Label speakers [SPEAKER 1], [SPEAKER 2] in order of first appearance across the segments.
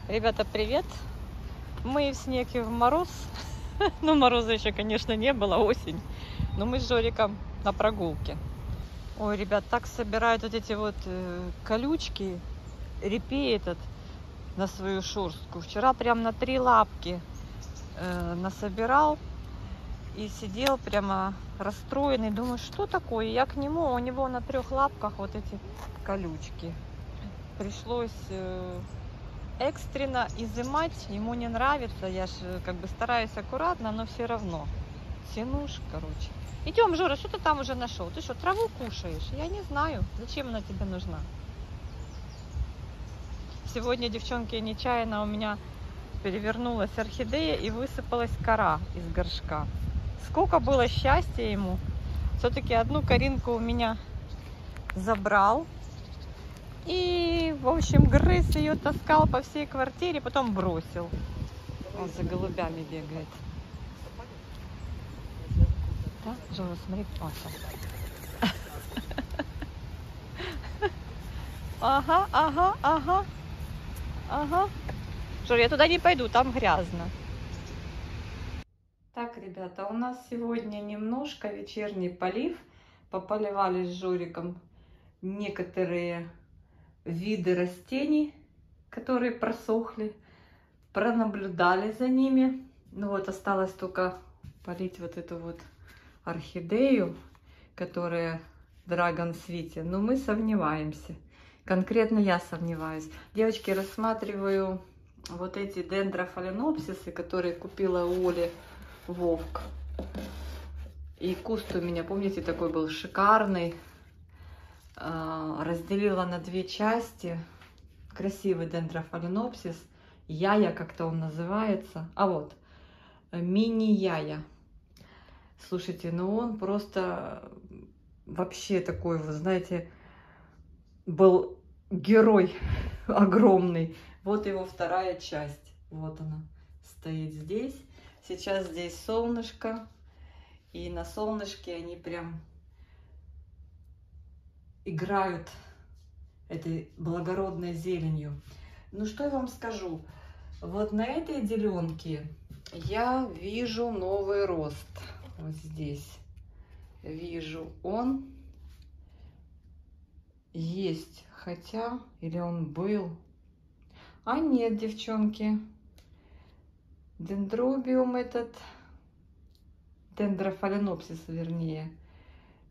[SPEAKER 1] Ребята, привет! Мы в снег и в мороз. Ну, мороза еще, конечно, не было, осень. Но мы с Жориком на прогулке. Ой, ребят, так собирают вот эти вот колючки, репей этот на свою шерстку. Вчера прям на 3 лапки насобирал и сидел прямо расстроенный. Думаю, что такое? Я к нему, у него на 3 лапках вот эти колючки. Пришлось экстренно изымать, ему не нравится, я же как бы стараюсь аккуратно, но все равно тянушь, короче. Идем, Жора, что ты там уже нашел? Ты что, траву кушаешь? Я не знаю, зачем она тебе нужна. Сегодня, девчонки, нечаянно у меня перевернулась орхидея и высыпалась кора из горшка. Сколько было счастья ему. Все-таки одну коринку у меня забрал. И, в общем, грыз ее, таскал по всей квартире, потом бросил. Он за голубями бегает. Да, Жора, смотри, Паша. Ага. Жора, я туда не пойду, там грязно. Так, ребята, у нас сегодня немножко вечерний полив. Пополивали с Жориком некоторые виды растений, которые просохли. Пронаблюдали за ними. Ну вот, осталось только полить вот эту вот орхидею, которая Dragon Sweet. Но мы сомневаемся. Конкретно я сомневаюсь. Девочки, рассматриваю вот эти дендрофаленопсисы, которые купила у Оли Вовк. И куст у меня, помните, такой был шикарный. Разделила на 2 части. Красивый дендрофаленопсис. Яя, как-то он называется. А вот, мини-яя. Слушайте, ну он просто вообще такой, вы знаете, был герой огромный. Вот его 2-я часть. Вот она стоит здесь. Сейчас здесь солнышко. И на солнышке они прям играют этой благородной зеленью. Ну что я вам скажу? Вот на этой деленке я вижу новый рост. Вот здесь вижу, он есть. Хотя, или он был. А нет, девчонки. Дендробиум этот, дендрофаленопсис вернее,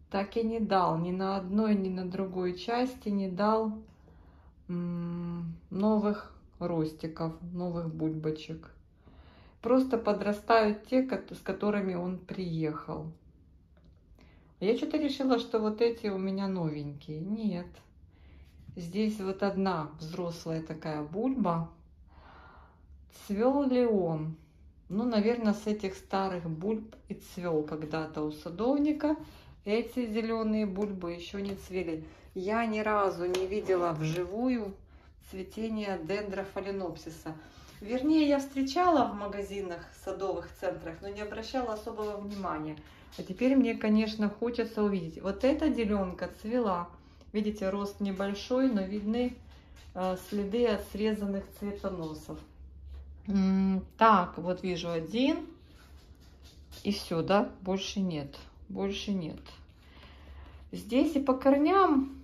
[SPEAKER 1] так и не дал. Ни на одной, ни на другой части не дал новых ростиков, новых бульбочек. Просто подрастают те, с которыми он приехал. Я что-то решила, что вот эти у меня новенькие. Нет. Здесь вот одна взрослая такая бульба. Цвел ли он? Ну, наверное, с этих старых бульб и цвел когда-то у садовника. Эти зеленые бульбы еще не цвели. Я ни разу не видела вживую цветение дендрофаленопсиса. Вернее, я встречала в магазинах, садовых центрах, но не обращала особого внимания. А теперь мне, конечно, хочется увидеть. Вот эта деленка цвела. Видите, рост небольшой, но видны следы от срезанных цветоносов. Так, вот вижу один. И все, да? Больше нет. Больше нет. Здесь и по корням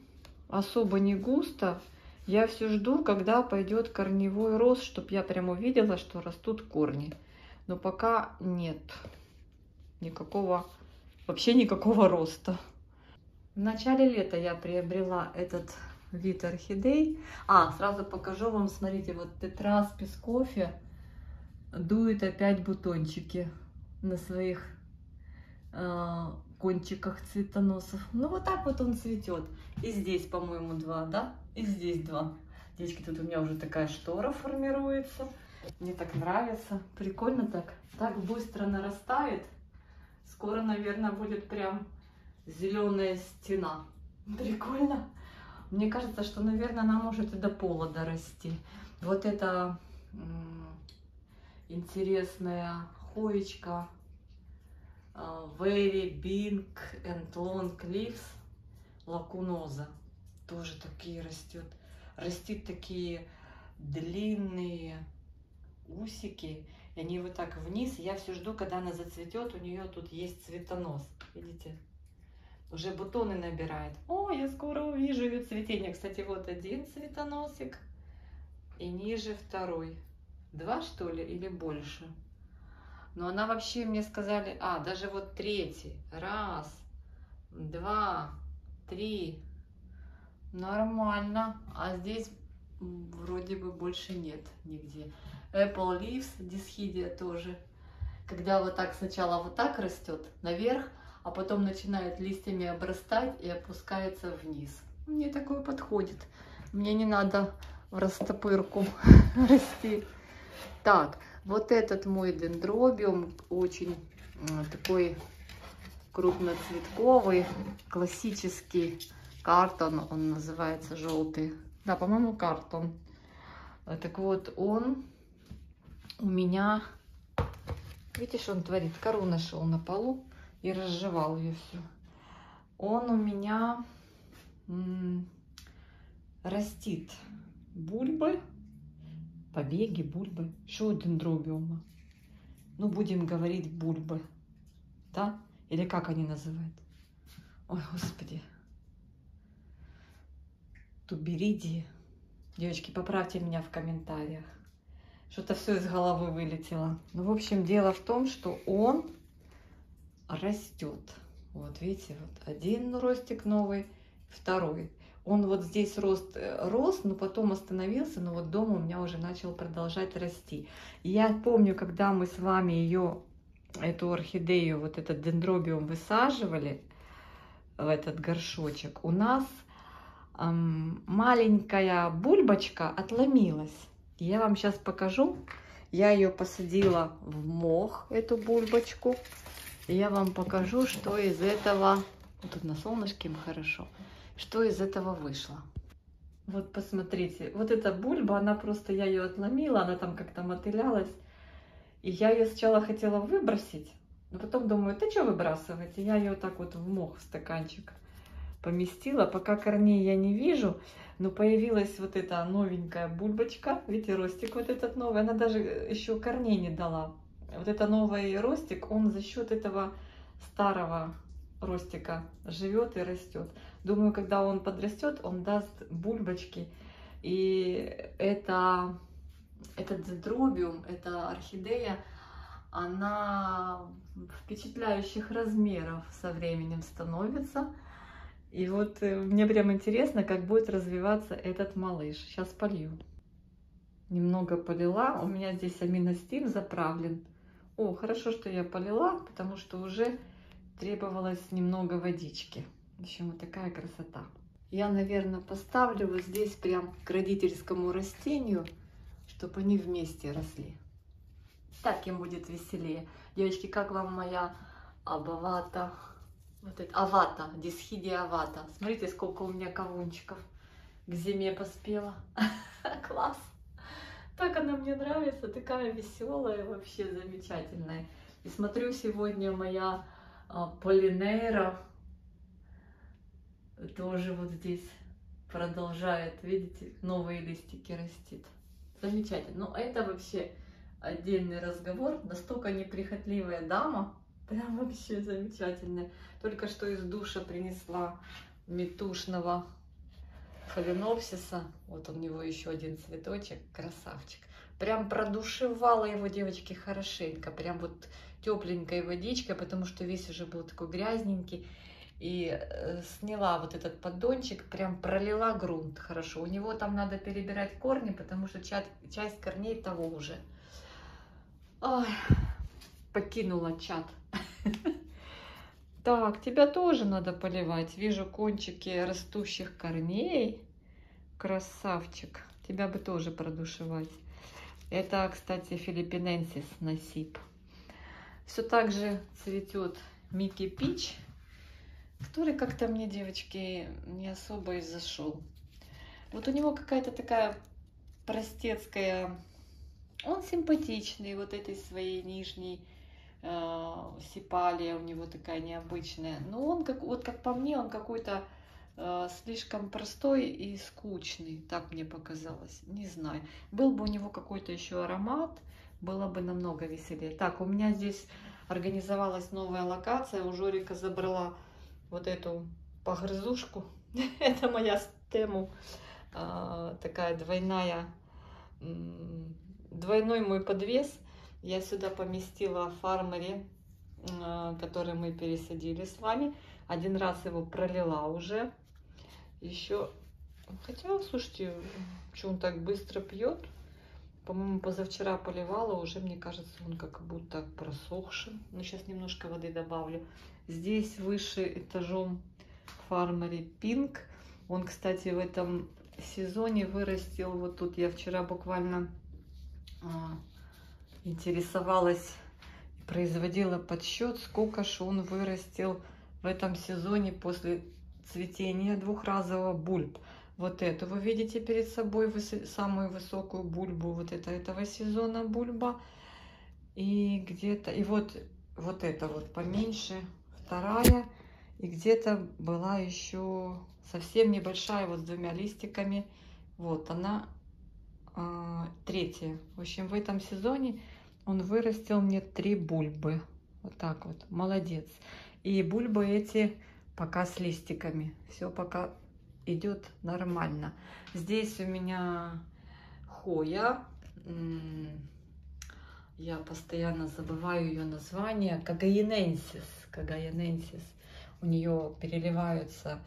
[SPEAKER 1] особо не густо. Я все жду, когда пойдет корневой рост, чтобы я прям увидела, что растут корни. Но пока нет никакого, вообще никакого роста. В начале лета я приобрела этот вид орхидей. Сразу покажу вам, смотрите, вот Тетрапис кофе дует опять бутончики на своих кончиках цветоносов. Ну вот так вот он цветет. И здесь, по-моему, 2, да? И здесь 2. Девочки, тут у меня уже такая штора формируется. Мне так нравится. Прикольно так. Так быстро нарастает. Скоро, наверное, будет прям зеленая стена. Прикольно. Мне кажется, что, наверное, она может и до пола дорасти. Вот это интересная хоечка. Very big and long leaves лакуноза. Тоже такие растет. Растит такие длинные усики. И они вот так вниз. Я все жду, когда она зацветет. У нее тут есть цветонос. Видите? Уже бутоны набирает. О, я скоро увижу ее цветение. Кстати, вот один цветоносик. И ниже второй. 2, что ли, или больше? Но она вообще, мне сказали, даже вот третий. 1, 2, 3. Нормально. А здесь вроде бы больше нет нигде. Apple Leaves, дисхидия тоже. Когда вот так сначала вот так растет наверх, а потом начинает листьями обрастать и опускается вниз. Мне такое подходит. Мне не надо в растопырку расти. Так, вот этот мой дендробиум очень такой крупноцветковый, классический картон, он называется, желтый. Да, по-моему, картон. Так вот, он у меня, видите, что он творит? Кору нашел на полу и разжевал ее всю. Он у меня растит бульбы, побеги, бульбы. Что у дендробиума? Ну, будем говорить бульбы, да? Или как они называют? Ой, господи. Туберидии. Девочки, поправьте меня в комментариях. Что-то все из головы вылетело. Ну, в общем, дело в том, что он растет. Вот видите, вот один ростик новый, второй. Он вот здесь рос, но потом остановился, но вот дома у меня уже начал продолжать расти. И я помню, когда мы с вами ее, эту орхидею, вот этот дендробиум высаживали в этот горшочек, у нас маленькая бульбочка отломилась. Я вам сейчас покажу. Я ее посадила в мох, эту бульбочку. И я вам покажу, что из этого... Вот тут на солнышке хорошо. Что из этого вышло. Вот посмотрите. Вот эта бульба, она просто... Я ее отломила, она там как-то мотылялась. И я ее сначала хотела выбросить. Но потом думаю, ты что выбрасывать? И я ее так вот в мох, в стаканчик поместила. Пока корней я не вижу. Но появилась вот эта новенькая бульбочка. Видите, ростик вот этот новый. Она даже еще корней не дала. Вот это новый ростик, он за счет этого старого ростика живет и растет. Думаю, когда он подрастет, он даст бульбочки. И этот дендробиум, эта орхидея, она впечатляющих размеров со временем становится. И вот мне прям интересно, как будет развиваться этот малыш. Сейчас полью. Немного полила. У меня здесь аминостим заправлен. О, хорошо, что я полила, потому что уже требовалось немного водички. В общем, вот такая красота. Я, наверное, поставлю вот здесь прям к родительскому растению, чтобы они вместе росли. Так им будет веселее. Девочки, как вам моя абавата? Вот это, авата, дисхидия авата. Смотрите, сколько у меня кавунчиков к зиме поспела. Класс! Так она мне нравится, такая веселая, вообще замечательная. И смотрю, сегодня моя полинейра тоже вот здесь продолжает, видите, новые листики растит. Замечательно. Но это вообще отдельный разговор. Настолько неприхотливая дама. Прям вообще замечательная. Только что из душа принесла метушного фаленопсиса. Вот у него еще один цветочек. Красавчик. Прям продушевала его, девочки, хорошенько. Прям вот тепленькой водичкой, потому что весь уже был такой грязненький. И сняла вот этот поддончик, прям пролила грунт хорошо. У него там надо перебирать корни, потому что часть корней того уже. Ой, покинула чат. Так, тебя тоже надо поливать. Вижу кончики растущих корней. Красавчик. Тебя бы тоже продушевать. Это, кстати, филиппиненсис насип. Все так же цветет Микки Пич, который как-то мне, девочки, не особо и зашел. Вот у него какая-то такая простецкая... Он симпатичный, вот этой своей нижней сепалия у него такая необычная. Но он, вот как по мне, он какой-то слишком простой и скучный, так мне показалось, не знаю. Был бы у него какой-то еще аромат, было бы намного веселее. Так, у меня здесь организовалась новая локация, у Жорика забрала вот эту погрызушку. Это моя стему, такая двойной мой подвес. Я сюда поместила фармери, который мы пересадили с вами. Один раз его пролила уже. Еще, хотя, слушайте, что он так быстро пьет? По-моему, позавчера поливала, уже, мне кажется, он как будто просохший. Но сейчас немножко воды добавлю. Здесь выше этажом фармери Pink. Он, кстати, в этом сезоне вырастил, вот тут я вчера буквально интересовалась, производила подсчет, сколько же он вырастил в этом сезоне после цветения двухразового бульб. Вот эту вы видите перед собой, самую высокую бульбу вот этого сезона бульба. И где-то, и вот это вот поменьше, вторая. И где-то была еще совсем небольшая, вот с двумя листиками. Вот она, третья. В общем, в этом сезоне он вырастил мне 3 бульбы. Вот так вот. Молодец. И бульбы эти пока с листиками. Все пока идет нормально. Здесь у меня хоя. Я постоянно забываю ее название. Кагаяненсис. Кагаяненсис. У нее переливаются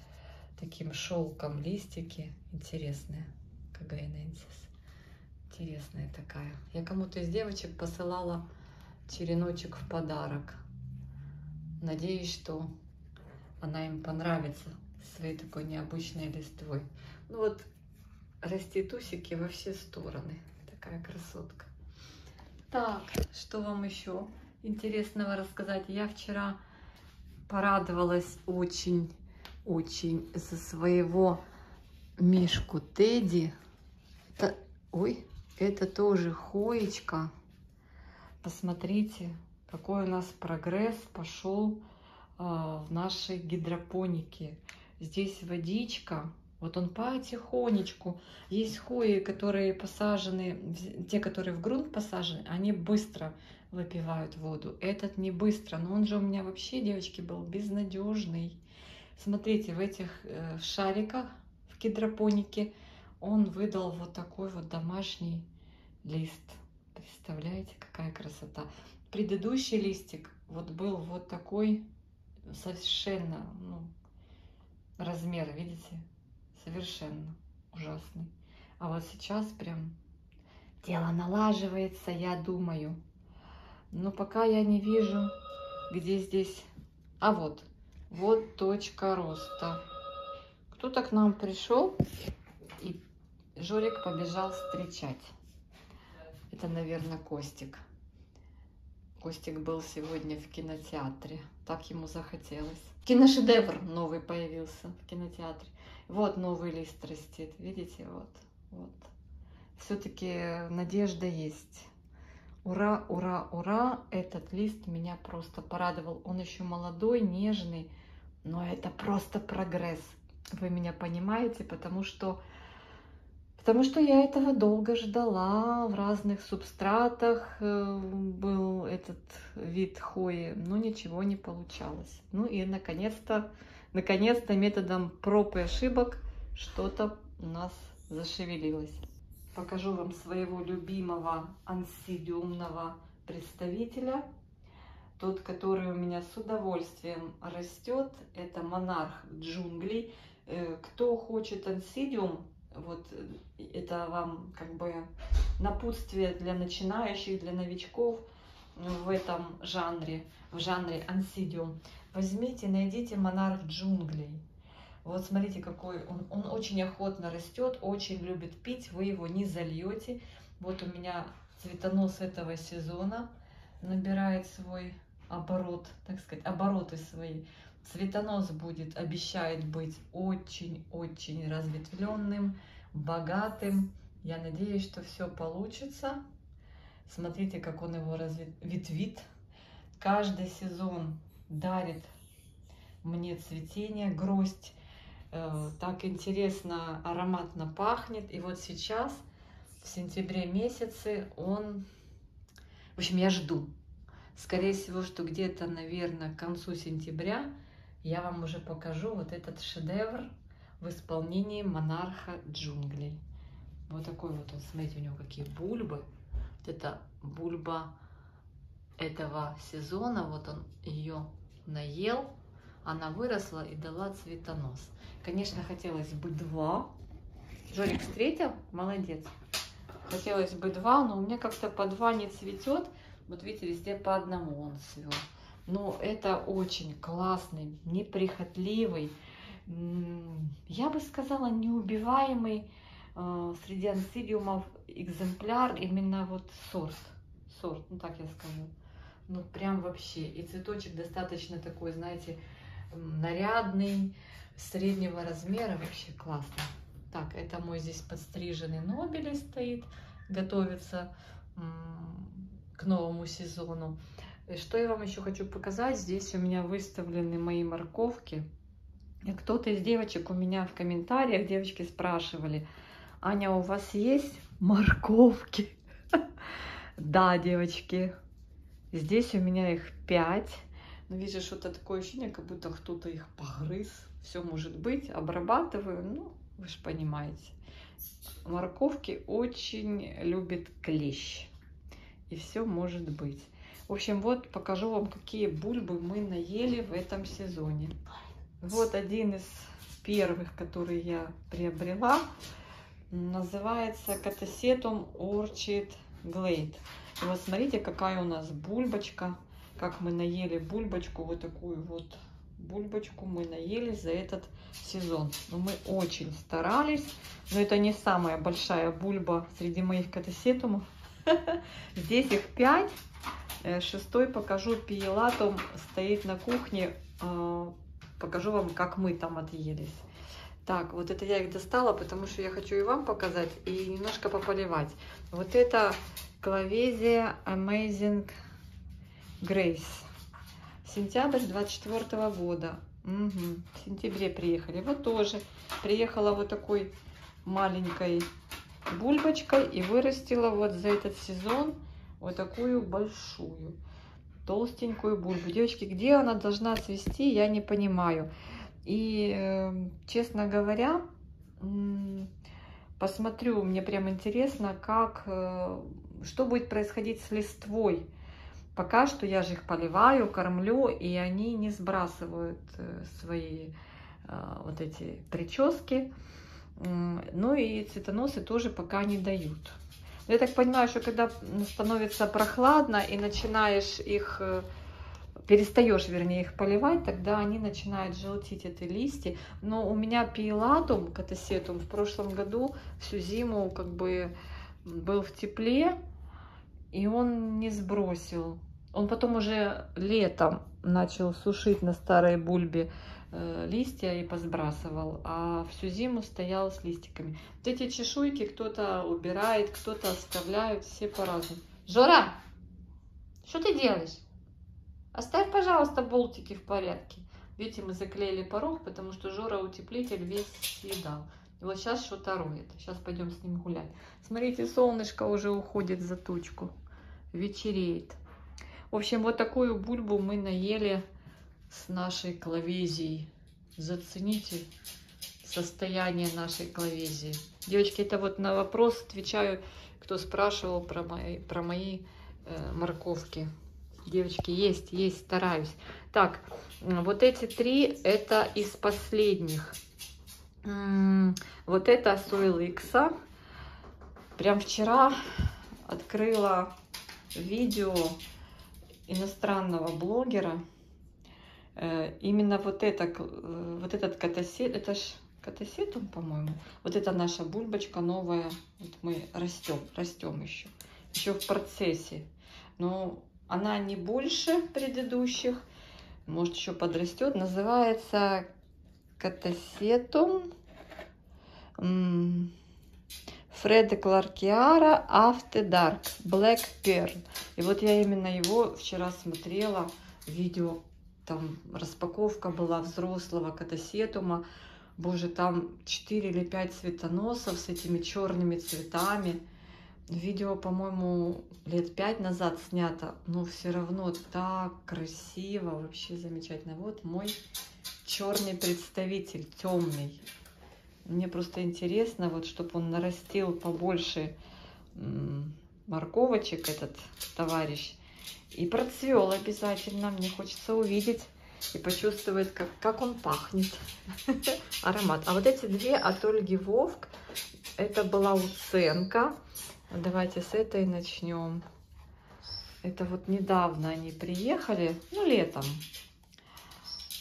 [SPEAKER 1] таким шелком листики. Интересная. Кагаяненсис. Интересная такая. Я кому-то из девочек посылала череночек в подарок. Надеюсь, что она им понравится своей такой необычной листвой. Ну вот, растит усики во все стороны. Такая красотка. Так, что вам еще интересного рассказать? Я вчера порадовалась очень за своего мишку Тедди. Ой, это тоже хоечка. Посмотрите, какой у нас прогресс пошел в нашей гидропонике. Здесь водичка. Вот он потихонечку. Есть хои, которые посажены, те, которые в грунт посажены, они быстро выпивают воду. Этот не быстро, но он же у меня вообще, девочки, был безнадежный. Смотрите, в этих шариках в гидропонике он выдал вот такой вот домашний лист. Представляете, какая красота. Предыдущий листик вот был вот такой совершенно, размер, видите? Совершенно ужасный. А вот сейчас прям дело налаживается, я думаю. Но пока я не вижу, где здесь... А вот точка роста. Кто-то к нам пришел, и Жорик побежал встречать. Это, наверное, Костик. Костик был сегодня в кинотеатре. Так ему захотелось. Киношедевр новый появился в кинотеатре. Вот новый лист растет. Видите? Вот. Все-таки надежда есть. Ура, ура, ура. Этот лист меня просто порадовал. Он еще молодой, нежный. Но это просто прогресс. Вы меня понимаете? Потому что я этого долго ждала. В разных субстратах был этот вид хои, но ничего не получалось. Ну и наконец-то методом проб и ошибок что-то у нас зашевелилось. Покажу вам своего любимого ансидиумного представителя. Тот, который у меня с удовольствием растет, это монарх джунглей. Кто хочет ансидиум, вот это вам как бы напутствие для начинающих, для новичков в этом жанре, в жанре ансидиум. Возьмите, найдите монарх джунглей. Вот смотрите, какой он очень охотно растет, очень любит пить, вы его не зальете. Вот у меня цветонос этого сезона набирает свой оборот, так сказать, обороты свои. Цветонос обещает быть очень-очень разветвленным, богатым. Я надеюсь, что все получится. Смотрите, как он его ветвит. Каждый сезон дарит мне цветение, гроздь. Так интересно, ароматно пахнет. И вот сейчас, в сентябре месяце, он... В общем, я жду. Скорее всего, что где-то, наверное, к концу сентября я вам уже покажу вот этот шедевр в исполнении монарха джунглей. Вот такой вот он, смотрите, у него какие бульбы. Вот это бульба этого сезона, вот он ее наел, она выросла и дала цветонос. Конечно, хотелось бы 2. Жорик встретил? Молодец. Хотелось бы 2, но у меня как-то по 2 не цветет. Вот видите, везде по 1 он цвел. Но это очень классный, неприхотливый, я бы сказала, неубиваемый среди ансидиумов экземпляр, именно вот сорт, ну так я скажу. Ну прям вообще. И цветочек достаточно такой, знаете, нарядный, среднего размера, вообще классно. Так, это мой здесь подстриженный нобель стоит, готовится к новому сезону. И что я вам еще хочу показать, здесь у меня выставлены мои морковки. И кто-то из девочек у меня в комментариях, девочки спрашивали: Аня, у вас есть морковки? Да, девочки, здесь у меня их 5. Но вижу, что-то такое ощущение, как будто кто-то их погрыз. Все может быть, обрабатываю, ну, вы же понимаете. Морковки очень любит клещ. И все может быть. В общем, вот покажу вам, какие бульбы мы наели в этом сезоне. Вот один из первых, который я приобрела. Называется Catasetum Orchid Glade. И вот смотрите, какая у нас бульбочка. Как мы наели бульбочку. Вот такую вот бульбочку мы наели за этот сезон. Но мы очень старались. Но это не самая большая бульба среди моих катасетумов. Здесь их 5. 6-й покажу, пиелатум стоит на кухне. Покажу вам, как мы там отъелись. Так, вот это я их достала, потому что я хочу и вам показать, и немножко пополивать. Вот это Клавезия Amazing Grace. Сентябрь 24 года. Угу. В сентябре приехали. Вот тоже приехала вот такой маленькой бульбочкой и вырастила вот за этот сезон вот такую большую толстенькую бульбу. Девочки, где она должна цвести, я не понимаю. И честно говоря, посмотрю, мне прям интересно, как, что будет происходить с листвой. Пока что я же их поливаю, кормлю, и они не сбрасывают свои вот эти прически. Ну и цветоносы тоже пока не дают. Я так понимаю, что когда становится прохладно и начинаешь их, перестаешь, вернее, их поливать, тогда они начинают желтить, эти листья. Но у меня пиелатум, Catasetum, в прошлом году всю зиму как бы был в тепле, и он не сбросил. Он потом уже летом начал сушить на старой бульбе листья и посбрасывал, а всю зиму стоял с листиками. Вот эти чешуйки кто-то убирает, кто-то оставляет, все по-разному. Жора, что ты делаешь? Оставь, пожалуйста, болтики в порядке. Видите, мы заклеили порог, потому что Жора утеплитель весь съедал. И вот сейчас что-то роет. Сейчас пойдем с ним гулять. Смотрите, солнышко уже уходит за тучку. Вечереет. В общем, вот такую бульбу мы наели с нашей клавезией. Зацените состояние нашей клавезии. Девочки, это вот на вопрос отвечаю, кто спрашивал про мои морковки. Девочки, есть, стараюсь. Так, вот эти 3 это из последних. Вот это Soil X. Прям вчера открыла видео иностранного блогера. Именно вот этот Catasetum, это ж Catasetum, по-моему. Вот это наша бульбочка новая. Вот мы растем еще в процессе. Но она не больше предыдущих, может еще подрастет. Называется Catasetum Фреда Кларкиара After Dark Black Pearl. И вот я именно его вчера смотрела, видео, там распаковка была взрослого Catasetum. Боже, там 4 или 5 цветоносов с этими черными цветами. Видео, по-моему, лет 5 назад снято, но все равно так красиво, вообще замечательно. Вот мой черный представитель, темный. Мне просто интересно, вот, чтобы он нарастил побольше морковочек, этот товарищ, и процвел обязательно. Мне хочется увидеть и почувствовать, как он пахнет. Аромат. А вот эти две от Ольги Вовк, это была уценка. Давайте с этой начнем. Это вот недавно они приехали, ну, летом.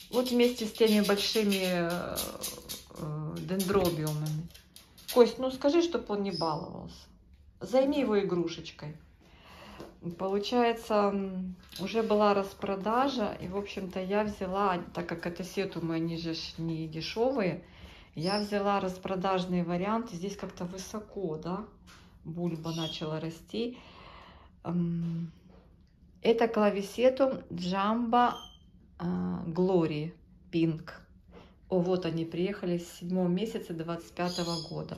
[SPEAKER 1] Вот вместе с теми большими дендробиумами. Кость, ну скажи, чтобы он не баловался. Займи его игрушечкой. Получается, уже была распродажа, и, в общем-то, я взяла, так как это сетумы, они же не дешевые, я взяла распродажный вариант. Здесь как-то высоко, да, бульба начала расти. Это клависетум Jamba Glory Pink. О, вот они приехали с 7 месяца 25 года.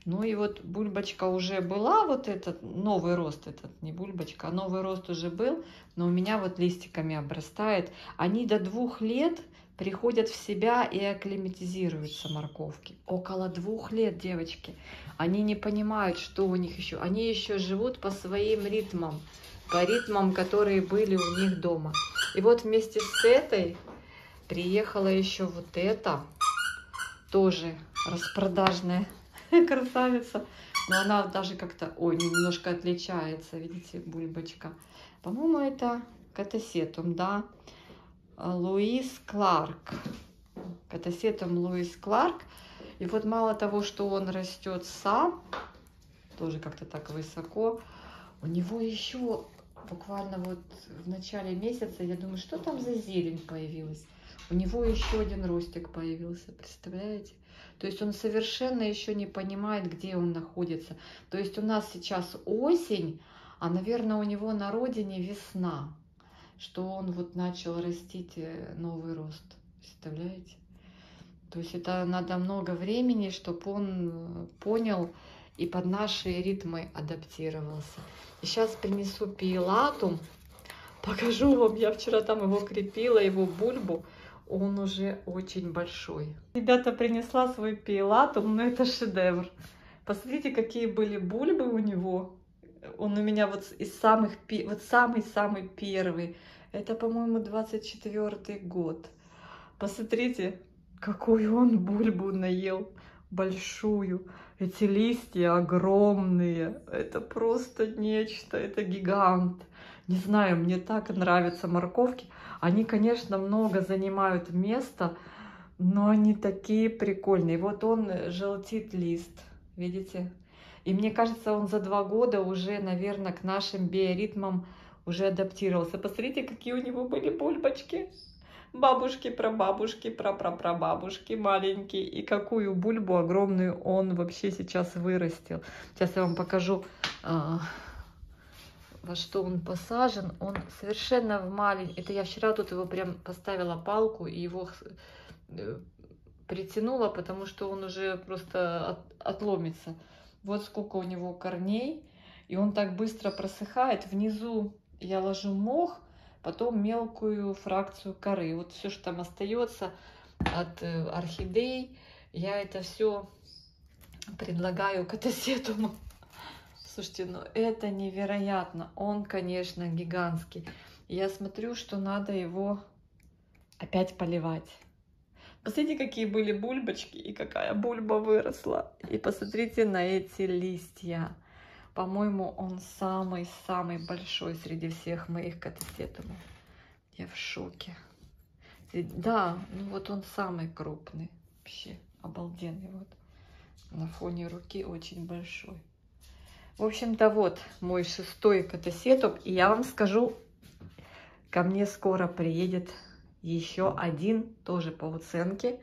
[SPEAKER 1] Ну и вот бульбочка уже была, вот этот новый рост, этот не бульбочка, а новый рост уже был, но у меня вот листиками обрастает. Они до 2 лет приходят в себя и акклиматизируются, морковки. Около 2 лет, девочки. Они не понимают, что у них еще. Они еще живут по своим ритмам, по ритмам, которые были у них дома. И вот вместе с этой приехала еще вот эта, тоже распродажная красавица, но она даже как-то, ой, немножко отличается, видите, бульбочка. По-моему, это катасетум, да, Луис Кларк. Катасетум Луис Кларк. И вот мало того, что он растет сам, тоже как-то так высоко, у него еще буквально вот в начале месяца, я думаю, что там за зелень появилась. У него еще один ростик появился, представляете? То есть он совершенно еще не понимает, где он находится. То есть у нас сейчас осень, а, наверное, у него на родине весна, что он вот начал растить новый рост. Представляете? То есть это надо много времени, чтобы он понял и под наши ритмы адаптировался. И сейчас принесу пиелатум, покажу вам. Я вчера там его крепила, его бульбу. Он уже очень большой. Ребята, принесла свой пиелатум, но это шедевр. Посмотрите, какие были бульбы у него. Он у меня вот из самых, вот самый-самый первый. Это, по-моему, 24-й год. Посмотрите, какую он бульбу наел. Большую. Эти листья огромные. Это просто нечто. Это гигант. Не знаю, мне так нравятся морковки. Они, конечно, много занимают места, но они такие прикольные. Вот он желтит лист, видите? И мне кажется, он за 2 года уже, наверное, к нашим биоритмам уже адаптировался. Посмотрите, какие у него были бульбочки. Бабушки, прабабушки, прапрапрабабушки маленькие. И какую бульбу огромную он вообще сейчас вырастил. Сейчас я вам покажу, во что он посажен. Он совершенно в маленький. Это я вчера тут его прям поставила палку и его притянула, потому что он уже просто отломится. Вот сколько у него корней. И он так быстро просыхает. Внизу я ложу мох, потом мелкую фракцию коры. Вот все, что там остается от орхидей, я это все предлагаю катасетуму. Слушайте, ну это невероятно. Он, конечно, гигантский. Я смотрю, что надо его опять поливать. Посмотрите, какие были бульбочки и какая бульба выросла. И посмотрите на эти листья. По-моему, он самый-самый большой среди всех моих катасетумов. Я в шоке. Да, ну вот он самый крупный. Вообще обалденный. Вот на фоне руки очень большой. В общем-то, вот мой 6-й катасетум. И я вам скажу, ко мне скоро приедет еще один, тоже по уценке.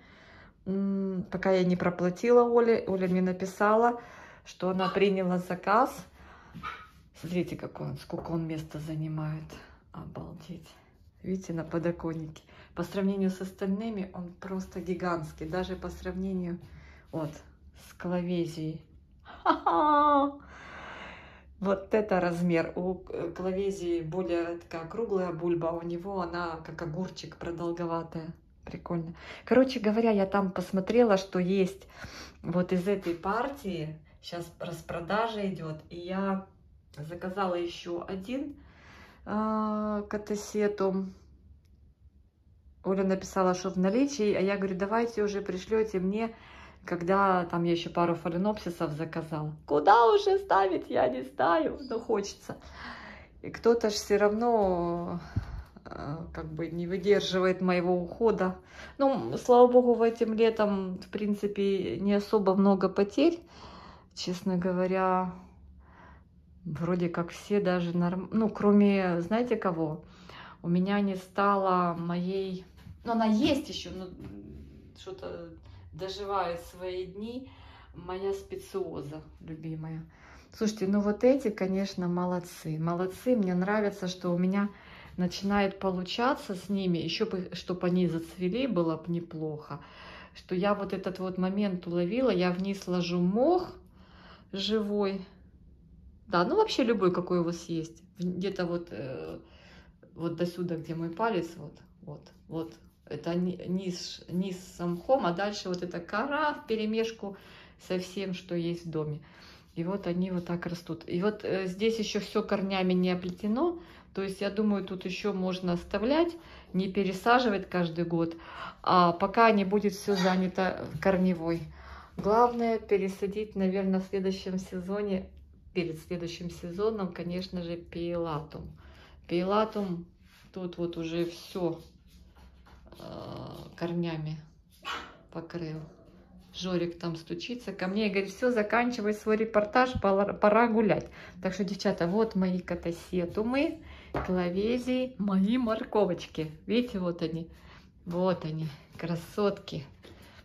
[SPEAKER 1] Пока я не проплатила Оле. Оля мне написала, что она приняла заказ. Смотрите, какой он, сколько он места занимает. Обалдеть. Видите, на подоконнике. По сравнению с остальными он просто гигантский. Даже по сравнению вот с кловезией. Вот это размер. У кловезии более такая круглая бульба, а у него она как огурчик продолговатая. Прикольно. Короче говоря, я там посмотрела, что есть вот из этой партии. Сейчас распродажа идет. И я заказала еще один катасету. Оля написала, что в наличии, а я говорю, давайте уже пришлете мне, когда там я еще пару фаленопсисов заказала. Куда уже ставить, я не знаю, но хочется. И кто-то же все равно как бы не выдерживает моего ухода. Ну, слава богу, этим летом, в принципе, не особо много потерь. Честно говоря, вроде как все даже норм... Ну, кроме, знаете кого? У меня не стало моей... Ну, она есть еще, но что-то доживает свои дни. Моя специоза любимая. Слушайте, ну вот эти, конечно, молодцы. Молодцы. Мне нравится, что у меня начинает получаться с ними. Еще бы, чтобы они зацвели, было бы неплохо. Что я вот этот вот момент уловила. Я вниз ложу мох живой. Да, ну вообще любой, какой у вас есть. Где-то вот, вот до сюда, где мой палец, вот. Это низ с мхом, а дальше вот эта кора вперемешку со всем, что есть в доме. И вот они вот так растут. И вот здесь еще все корнями не оплетено. То есть, я думаю, тут еще можно оставлять, не пересаживать каждый год. А пока не будет все занято корневой. Главное пересадить, наверное, в следующем сезоне, перед следующим сезоном, конечно же, пиелатум. Пиелатум тут вот уже все корнями покрыл. Жорик там стучится ко мне и говорит, все, заканчивай свой репортаж, пора гулять. Так что, девчата, вот мои катасетумы, кловезии, мои морковочки. Видите, вот они, красотки.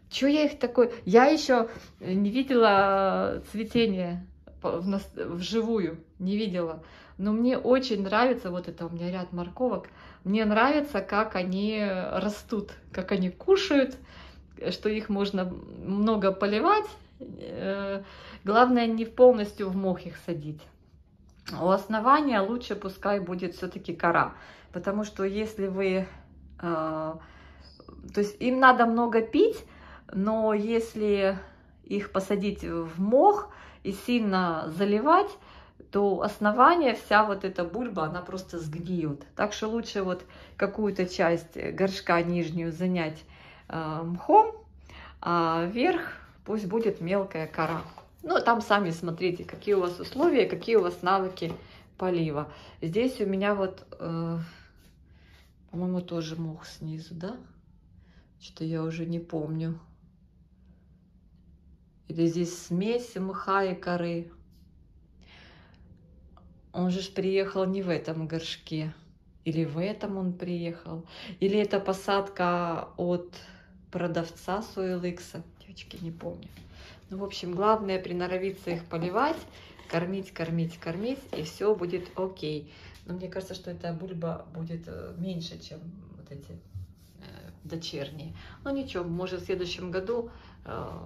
[SPEAKER 1] Чего я их такой... Я еще не видела цветения вживую, не видела. Но мне очень нравится, вот это у меня ряд морковок, мне нравится, как они растут, как они кушают, что их можно много поливать. Главное, не полностью в мох их садить. У основания лучше пускай будет все-таки кора, потому что если вы... То есть им надо много пить, но если их посадить в мох и сильно заливать, то основание, вся вот эта бульба, она просто сгниет. Так что лучше вот какую-то часть горшка нижнюю занять мхом, а вверх пусть будет мелкая кора. Ну, там сами смотрите, какие у вас условия, какие у вас навыки полива. Здесь у меня вот, по-моему, тоже мох снизу, да? Что-то я уже не помню. Или здесь смесь мха и коры. Он же приехал не в этом горшке. Или в этом он приехал. Или это посадка от продавца Soil-X. Девочки, не помню. Ну, в общем, главное приноровиться их поливать, кормить, кормить, кормить, и все будет окей. Но мне кажется, что эта бульба будет меньше, чем вот эти дочерние. Но ничего, может в следующем году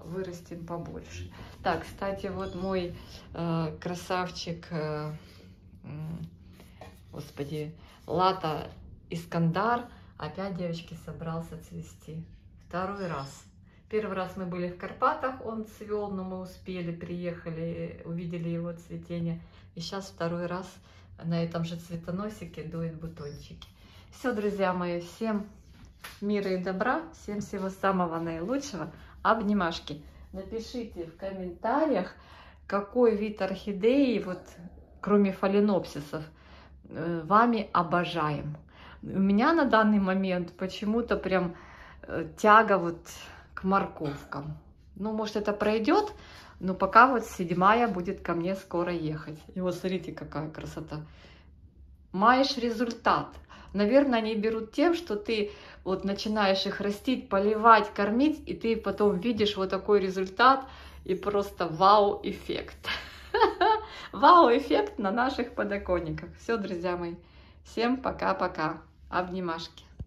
[SPEAKER 1] вырастим побольше. Так, кстати, вот мой красавчик, господи, Лата Искандар опять, девочки, собрался цвести. Второй раз. Первый раз мы были в Карпатах, он цвел, но мы успели, приехали, увидели его цветение. И сейчас второй раз на этом же цветоносике дует бутончики. Все, друзья мои, всем мира и добра, всем всего самого наилучшего. Обнимашки. Напишите в комментариях, какой вид орхидеи, вот кроме фаленопсисов, вами обожаем. У меня на данный момент почему-то прям тяга вот к морковкам. Ну, может, это пройдет, но пока вот 7-я будет ко мне скоро ехать. И вот смотрите, какая красота. Маешь результат. Наверное, они берут тем, что ты вот начинаешь их растить, поливать, кормить, и ты потом видишь вот такой результат, и просто вау-эффект. Вау-эффект на наших подоконниках. Все, друзья мои. Всем пока-пока. Обнимашки.